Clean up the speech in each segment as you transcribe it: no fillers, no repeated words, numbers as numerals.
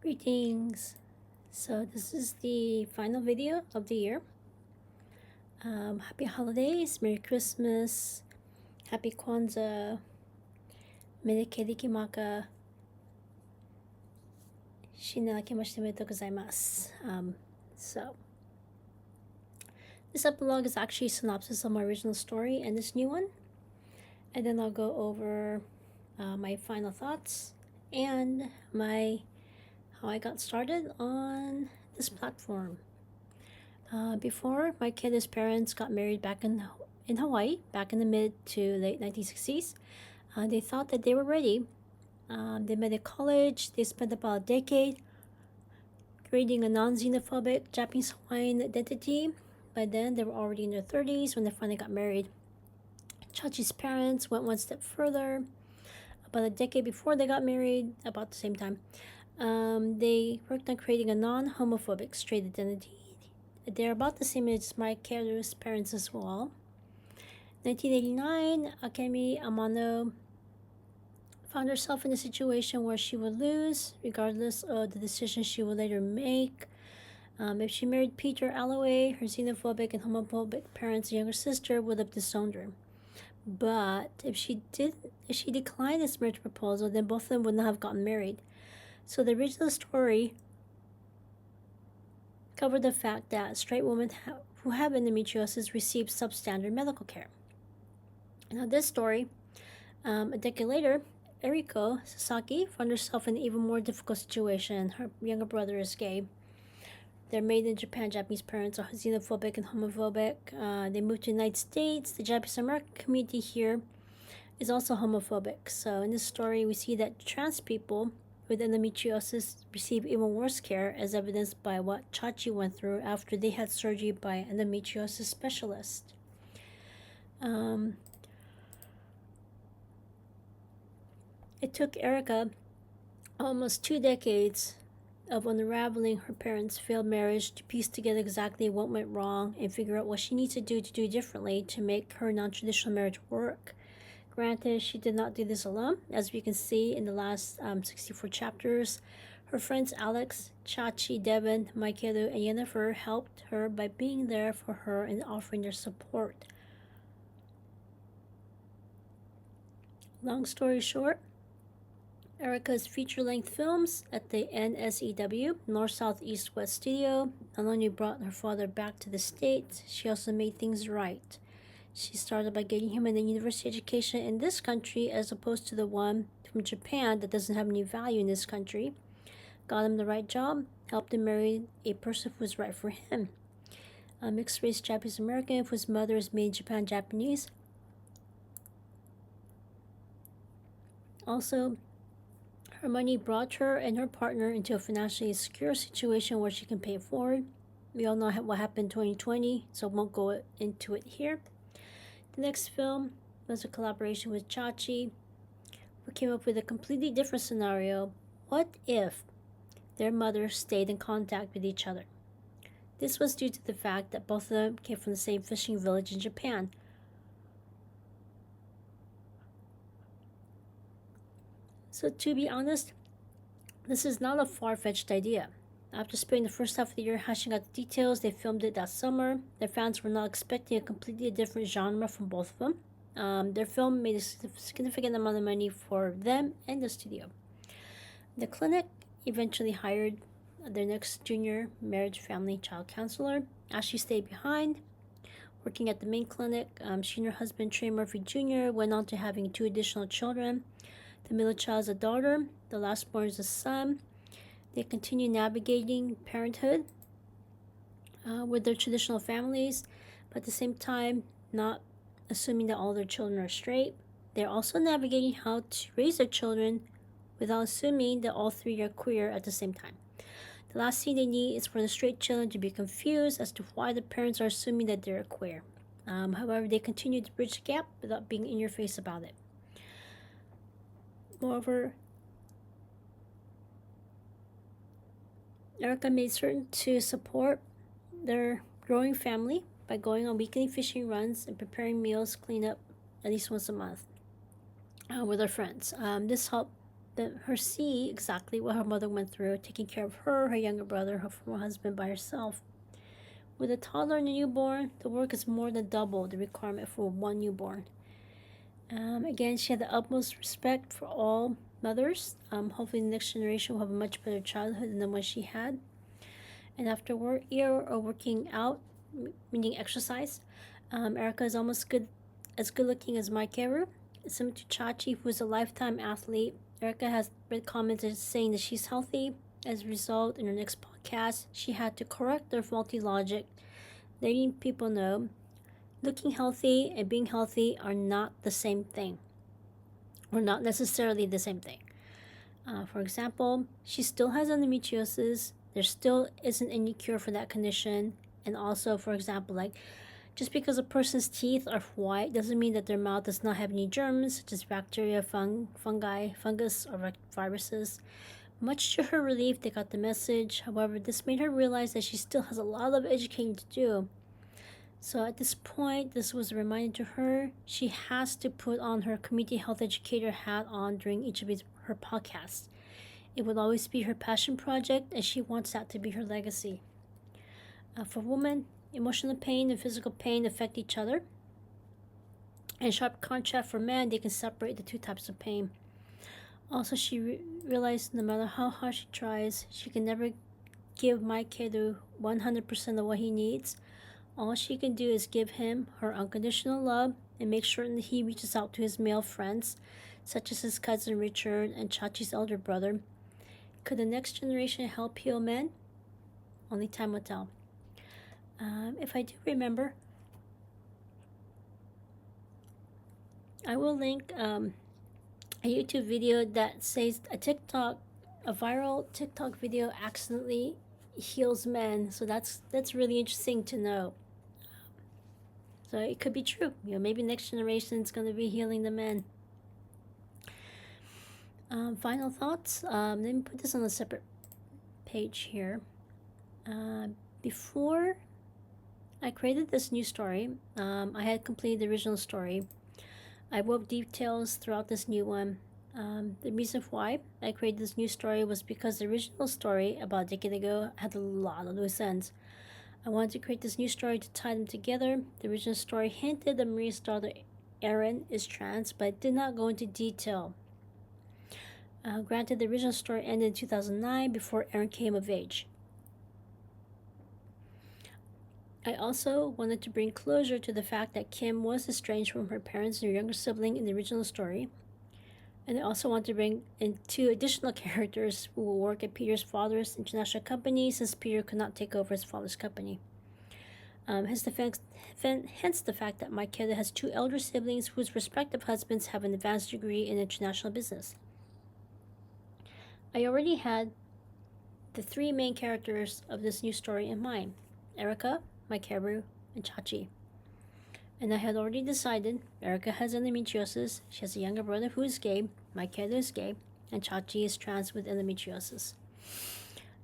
Greetings. So this is the final video of the year. Happy holidays, Merry Christmas, Happy Kwanzaa, Meneke Kimaka, Shinakimashite omedetou gozaimasu. So this epilogue is actually a synopsis of my original story and this new one. And then I'll go over my final thoughts and how I got started on this platform. Before my kid's parents got married back in Hawaii, back in the mid to late 1960s, they thought that they were ready. They met at college. They spent about a decade creating a non-xenophobic Japanese Hawaiian identity. By then, they were already in their 30s when they finally got married. Chachi's parents went one step further. About a decade before they got married, about the same time, they worked on creating a non-homophobic straight identity. They're about the same age as my Keru's parents as well. 1989, Akemi Amano found herself in a situation where she would lose, regardless of the decision she would later make. If she married Peter Alloway, her xenophobic and homophobic parents' younger sister would have disowned her. But if she declined this marriage proposal, then both of them would not have gotten married. So the original story covered the fact that straight women who have endometriosis receive substandard medical care. Now this story, a decade later, Eriko Sasaki found herself in an even more difficult situation. Her younger brother is gay. They're made in Japan. Japanese parents are xenophobic and homophobic. They moved to the United States. The Japanese American community here is also homophobic. So in this story, we see that trans people with endometriosis receive even worse care, as evidenced by what Chachi went through after they had surgery by an endometriosis specialist. It took Erica almost 2 decades of unraveling her parents' failed marriage to piece together exactly what went wrong and figure out what she needs to do differently to make her non-traditional marriage work. Granted, she did not do this alone. As we can see in the last 64 chapters, her friends Alex, Chachi, Devin, Maikeru, and Yennefer helped her by being there for her and offering their support. Long story short, Erica's feature-length films at the NSEW, North South East West Studio, not only brought her father back to the States, she also made things right. She started by getting him a university education in this country as opposed to the one from Japan that doesn't have any value in this country. Got him the right job, helped him marry a person who was right for him. A mixed-race Japanese American whose mother is made Japan Japanese. Also, her money brought her and her partner into a financially secure situation where she can pay it forward. We all know what happened in 2020, so I won't go into it here. The next film was a collaboration with Chachi, who came up with a completely different scenario. What if their mothers stayed in contact with each other? This was due to the fact that both of them came from the same fishing village in Japan. So to be honest, this is not a far-fetched idea. After spending the first half of the year hashing out the details, they filmed it that summer. Their fans were not expecting a completely different genre from both of them. Their film made a significant amount of money for them and the studio. The clinic eventually hired their next junior marriage, family, child counselor. Ashley stayed behind, working at the main clinic. She and her husband, Trey Murphy Jr., went on to having 2 additional children. The middle child is a daughter. The last born is a son. They continue navigating parenthood with their traditional families, but at the same time, not assuming that all their children are straight. They're also navigating how to raise their children without assuming that all 3 are queer at the same time. The last thing they need is for the straight children to be confused as to why the parents are assuming that they're queer. However, they continue to bridge the gap without being in your face about it. Moreover, Erica made certain to support their growing family by going on weekly fishing runs and preparing meals, clean up at least once a month with her friends. This helped her see exactly what her mother went through, taking care of her younger brother, her former husband by herself. With a toddler and a newborn, the work is more than double the requirement for one newborn. Again, she had the utmost respect for all mothers. Hopefully, the next generation will have a much better childhood than the one she had. And after a year of working out, meaning exercise, Erica is almost as good looking as Mike Carew. Similar to Chachi, who is a lifetime athlete, Erica has read comments saying that she's healthy. As a result, in her next podcast, she had to correct their faulty logic, letting people know looking healthy and being healthy are not the same thing, or not necessarily the same thing. For example, she still has endometriosis. There still isn't any cure for that condition. And also, for example, like just because a person's teeth are white doesn't mean that their mouth does not have any germs, such as bacteria, fungi, fungus, or viruses. Much to her relief, they got the message. However, this made her realize that she still has a lot of educating to do. So at this point, this was a reminder to her. She has to put on her community health educator hat on during each of her podcasts. It will always be her passion project, and she wants that to be her legacy. For women, emotional pain and physical pain affect each other. In sharp contrast for men, they can separate the two types of pain. Also, she realized no matter how hard she tries, she can never give Mike Kedu 100% of what he needs. All she can do is give him her unconditional love and make sure that he reaches out to his male friends, such as his cousin Richard and Chachi's elder brother. Could the next generation help heal men? Only time will tell. If I do remember, I will link a YouTube video that says a viral TikTok video accidentally heals men. So that's really interesting to know. So it could be true. Maybe next generation is going to be healing the men. Final thoughts. Let me put this on a separate page here. Before I created this new story, I had completed the original story. I wove details throughout this new one. The reason why I created this new story was because the original story about a decade ago had a lot of loose ends. I wanted to create this new story to tie them together. The original story hinted that Maria's daughter Erin is trans, but it did not go into detail. Granted, the original story ended in 2009 before Erin came of age. I also wanted to bring closure to the fact that Kim was estranged from her parents and her younger sibling in the original story. And I also want to bring in 2 additional characters who will work at Peter's father's international company, since Peter could not take over his father's company. Hence the fact that Mike Kedu has 2 elder siblings whose respective husbands have an advanced degree in international business. I already had the 3 main characters of this new story in mind: Erica, Mike Kedu, and Chachi. And I had already decided Erica has endometriosis, she has a younger brother who is gay, Mike Kedu is gay, and Chachi is trans with endometriosis.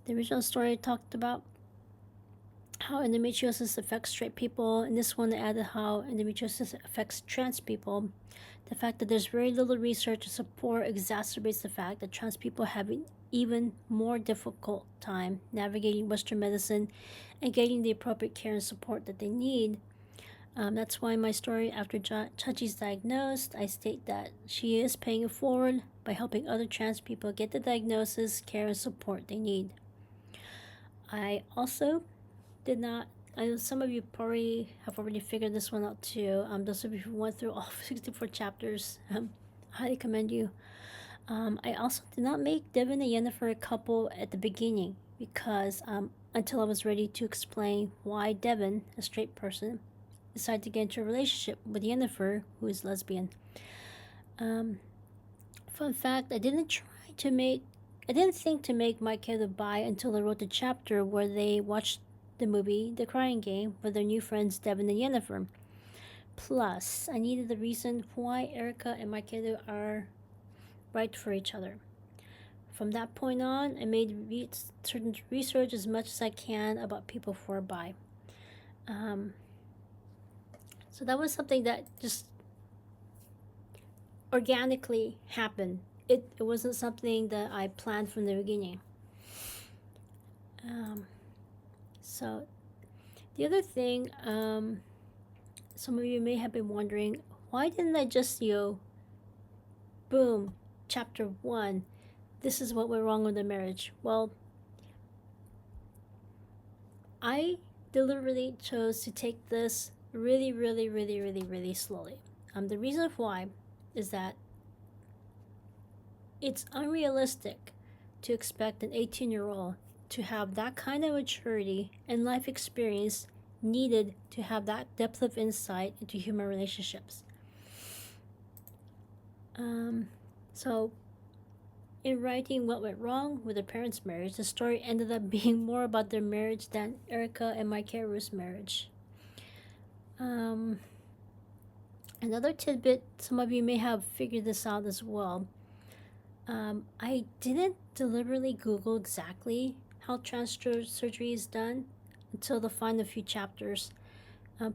The original story talked about how endometriosis affects straight people, and this one added how endometriosis affects trans people. The fact that there's very little research to support exacerbates the fact that trans people have an even more difficult time navigating Western medicine and getting the appropriate care and support that they need. That's why in my story, after Chachi's diagnosed, I state that she is paying it forward by helping other trans people get the diagnosis, care, and support they need. I also did not, I know some of you probably have already figured this one out too. Those of you who went through all 64 chapters, I highly commend you. I also did not make Devin and Yennefer a couple at the beginning because until I was ready to explain why Devin, a straight person, decided to get into a relationship with Yennefer, who is lesbian. Fun fact, I didn't think to make Mike Kedu bi until I wrote the chapter where they watched the movie The Crying Game with their new friends Devin and Yennefer. Plus, I needed the reason why Erica and Mike Kedu are right for each other. From that point on, I made certain research as much as I can about people who are bi. So that was something that just organically happened it wasn't something that I planned from the beginning. Um, so the other thing, some of you may have been wondering, why didn't I just, boom, chapter 1, this is what went wrong with the marriage? Well, I deliberately chose to take this really, really, really, really, really slowly. The reason why is that it's unrealistic to expect an 18-year-old to have that kind of maturity and life experience needed to have that depth of insight into human relationships. So, in writing what went wrong with their parents' marriage, the story ended up being more about their marriage than Erica and Mikeru's marriage. Another tidbit, some of you may have figured this out as well. I didn't deliberately Google exactly how transfer surgery is done until the final few chapters.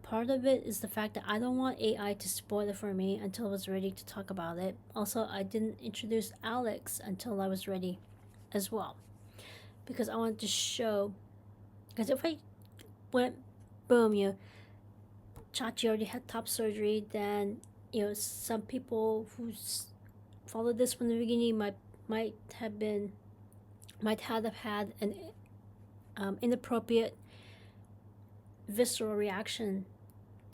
Part of it is the fact that I don't want AI to spoil it for me until I was ready to talk about it. Also, I didn't introduce Alex until I was ready as well, because I wanted to show, because if I went boom, Chachi already had top surgery, then some people who followed this from the beginning might have had an inappropriate visceral reaction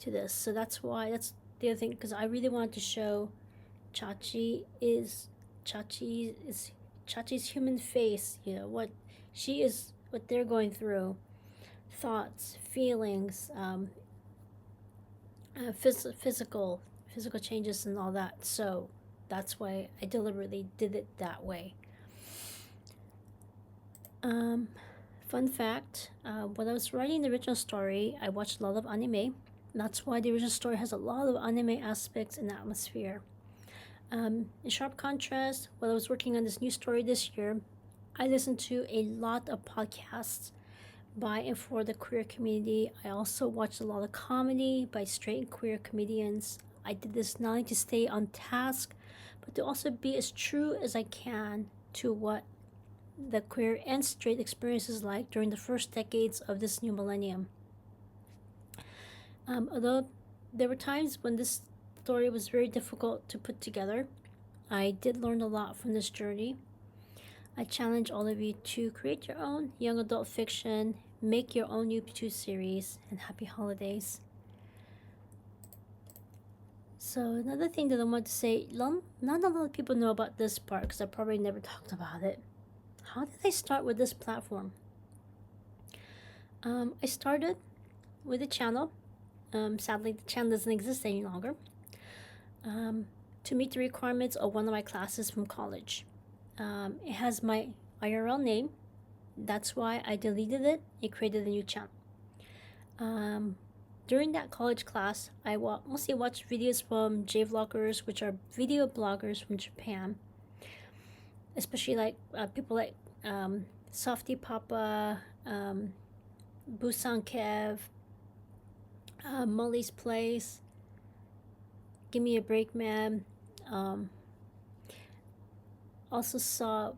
to this. So that's the other thing, because I really wanted to show Chachi's human face, what she is, what they're going through, thoughts, feelings, physical changes and all that. So that's why I deliberately did it that way. Fun fact, when I was writing the original story, I watched a lot of anime. That's why the original story has a lot of anime aspects and atmosphere. In sharp contrast, while I was working on this new story this year, I listened to a lot of podcasts by and for the queer community. I also watched a lot of comedy by straight and queer comedians. I did this not only to stay on task, but to also be as true as I can to what the queer and straight experience is like during the first decades of this new millennium. Although there were times when this story was very difficult to put together, I did learn a lot from this journey. I challenge all of you to create your own young adult fiction, make your own YouTube series, and happy holidays. So another thing that I want to say, not a lot of people know about this part because I probably never talked about it. How did I start with this platform? I started with a channel. Sadly, the channel doesn't exist any longer. To meet the requirements of one of my classes from college. It has my IRL name. That's why I deleted it and created a new channel. During that college class, I mostly watched videos from J-vloggers, which are video bloggers from Japan. Especially like people like Softy Papa, Busan Kev, Molly's Place, Give Me a Break Man. Also saw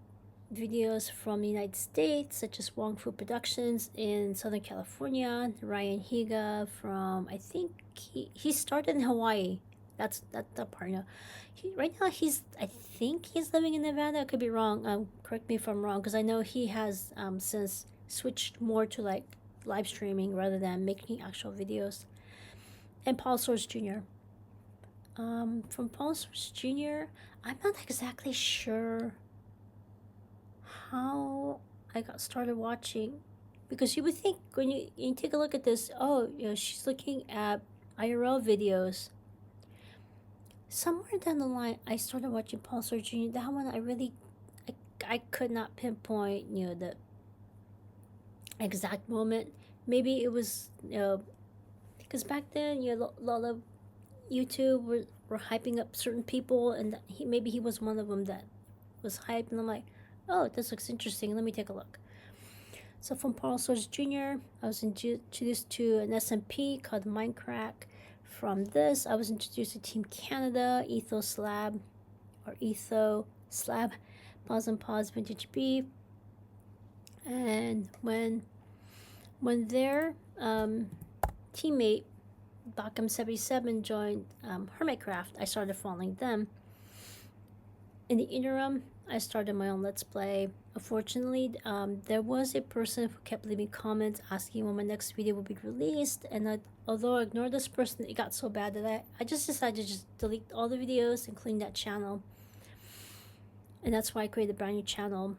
videos from the United States, such as Wong Fu Productions in Southern California, Ryan Higa from, I think he started in Hawaii. That's that part. No, right now I think he's living in Nevada. I could be wrong. Correct me if I'm wrong, because I know he has since switched more to like live streaming rather than making actual videos. And Paul Source Jr. From Paul Source Jr., I'm not exactly sure how I got started watching, because you would think when you take a look at this, she's looking at IRL videos. Somewhere down the line, I started watching Paul Source Jr. That one, I could not pinpoint, the exact moment. Maybe it was, because back then, a lot of YouTube were hyping up certain people, and maybe he was one of them that was hyped, and I'm like, oh, this looks interesting, let me take a look. So from Paul Source Jr., I was introduced to an SMP called Minecraft. From this, I was introduced to Team Canada, Ethos Lab, or Etho, Slab, Pause and Pause, Vintage Beef. And when their teammate Bakam77 joined Hermitcraft, I started following them. In the interim, I started my own Let's Play. Unfortunately, there was a person who kept leaving comments asking when my next video will be released, and although I ignored this person, it got so bad that I just decided to just delete all the videos and clean that channel. And that's why I created a brand new channel.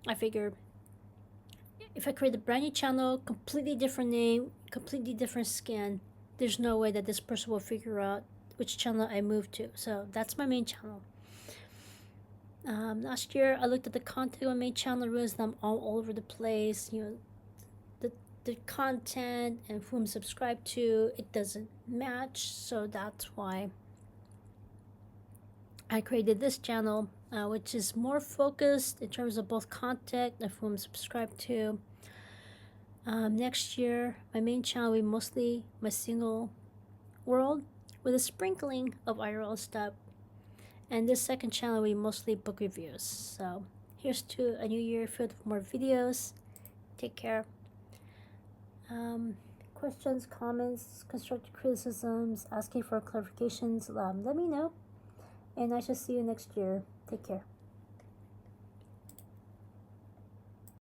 I figured if I create a brand new channel, completely different name, completely different skin, there's no way that this person will figure out which channel I moved to. So that's my main channel. Last year, I looked at the content on my main channel, realized I'm all over the place. The content and who I'm subscribed to, it doesn't match. So that's why I created this channel, which is more focused in terms of both content and who I'm subscribed to. Next year, my main channel will be mostly my single world with a sprinkling of IRL stuff. And this second channel will be mostly book reviews. So here's to a new year filled with more videos. Take care. Questions, comments, constructive criticisms, asking for clarifications, let me know. And I shall see you next year. Take care.